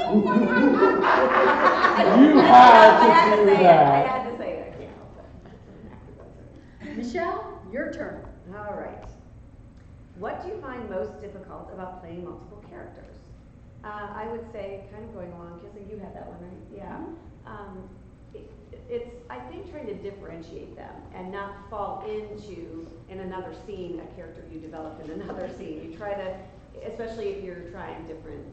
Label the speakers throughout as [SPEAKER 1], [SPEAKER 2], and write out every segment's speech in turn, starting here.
[SPEAKER 1] You had to do
[SPEAKER 2] I
[SPEAKER 1] that.
[SPEAKER 2] had to say it, I can't help it.
[SPEAKER 3] Michelle, your turn.
[SPEAKER 2] All right. What do you find most difficult about playing multiple characters? I would say, kind of going along, Kissing, you had that one, right? Yeah. It's, I think, trying to differentiate them and not fall into, in another scene, a character you developed in another scene. You try to, especially if you're trying different,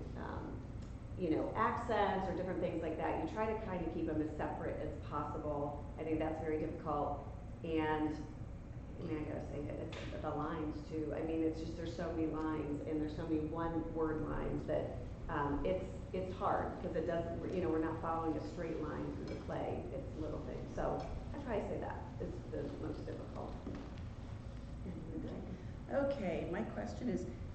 [SPEAKER 2] accents or different things like that, you try to kind of keep them as separate as possible. I think that's very difficult. And I mean, I gotta say it, it's the lines too. I mean, it's just, there's so many lines and there's so many one-word lines that it's hard because it doesn't, we're not following a straight line through the play. It's little things. So I'd probably say that is the most difficult.
[SPEAKER 4] Okay, my question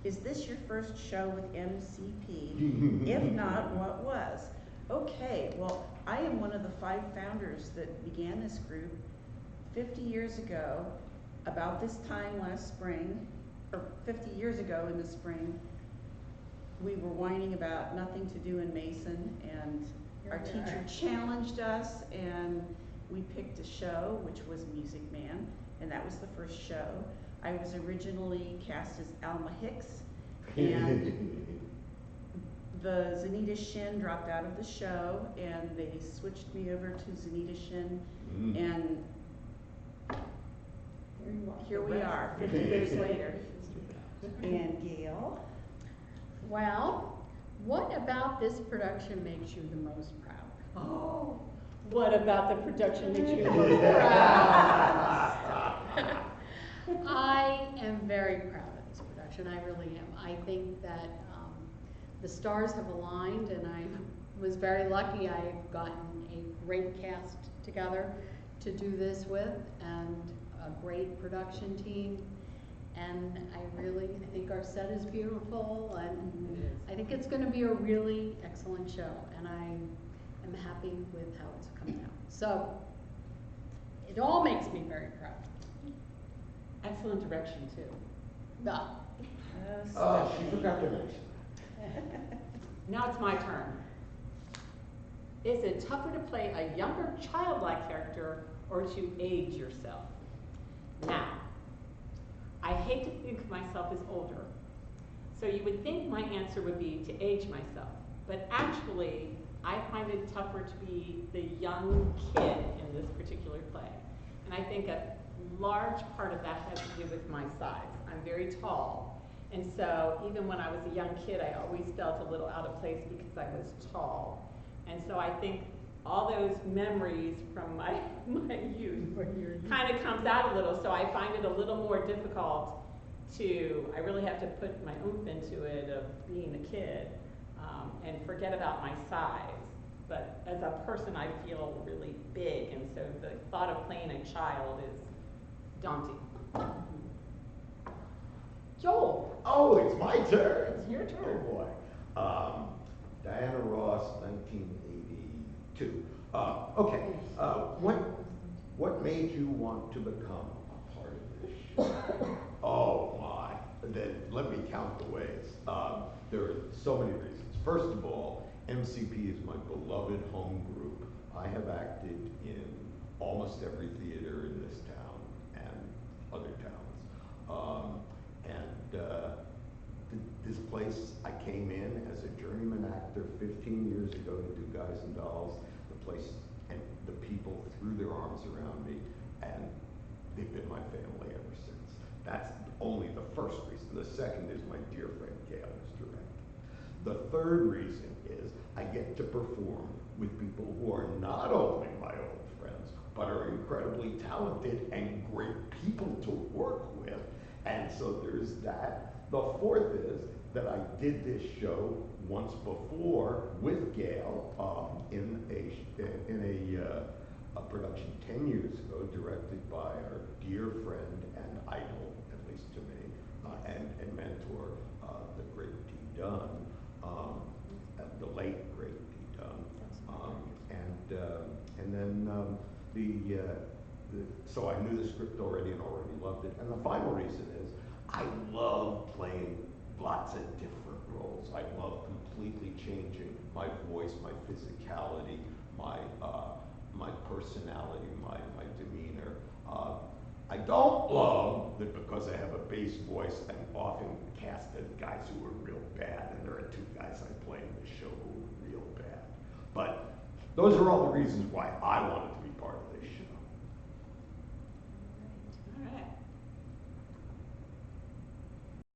[SPEAKER 4] is this your first show with MCP? If not, what was? Okay, well, I am one of the 5 founders that began this group 50 years ago, about this time last spring, or 50 years ago in the spring. We were whining about nothing to do in Mason, and our teacher challenged us, and we picked a show, which was Music Man, and that was the first show. I was originally cast as Alma Hicks, and the Zanita Shin dropped out of the show, and they switched me over to Zanita Shin, and here we are, 50 years later. And Gail?
[SPEAKER 3] Well, what about this production makes you the most proud?
[SPEAKER 5] Oh, what about the production makes you the most proud?
[SPEAKER 3] I am very proud of this production. I really am. I think that the stars have aligned, and I was very lucky. I've gotten a great cast together to do this with, and a great production team. And I really think our set is beautiful, and I think it's going to be a really excellent show, and I am happy with how it's coming out. So it all makes me very proud.
[SPEAKER 5] Excellent direction, too.
[SPEAKER 3] No.
[SPEAKER 1] Oh, she forgot to mention.
[SPEAKER 5] Now it's my turn. Is it tougher to play a younger childlike character or to age yourself? Now, I hate to think of myself as older, so you would think my answer would be to age myself, but actually, I find it tougher to be the young kid in this particular play. And I think a large part of that has to do with my size. I'm very tall, and so even when I was a young kid, I always felt a little out of place because I was tall. And so I think all those memories from my youth kind of comes out a little, so I find it a little more difficult I really have to put my oomph into it of being a kid and forget about my size. But as a person, I feel really big, and so the thought of playing a child is daunting. Joel.
[SPEAKER 6] Oh, it's my turn.
[SPEAKER 5] It's your turn.
[SPEAKER 6] Oh boy. Diana Ross, 1982. Okay. What made you want to become a part of this show? Oh my. Let me count the ways. There are so many reasons. First of all, MCP is my beloved home group. I have acted in almost every theater in this town and other towns. This place, I came in as a journeyman actor 15 years ago to do Guys and Dolls. The place and the people threw their arms around me, and they've been my family ever since. That's only the first reason. The second is my dear friend Gail, who's directing. The third reason is I get to perform with people who are not only my old friends, but are incredibly talented and great people to work with. And so there's that. The fourth is that I did this show once before with Gail in a production 10 years ago, directed by our dear friend and idol, at least to me, and mentor, the great Dee Dunn, the late great Dee Dunn, and then so I knew the script already and already loved it. And the final reason is I love playing lots of different roles. I love completely changing my voice, my physicality, my personality, my demeanor. I don't love that because I have a bass voice, I'm often cast as guys who are real bad, and there are two guys I play in the show who are real bad. But those are all the reasons why I wanted to be part of this show.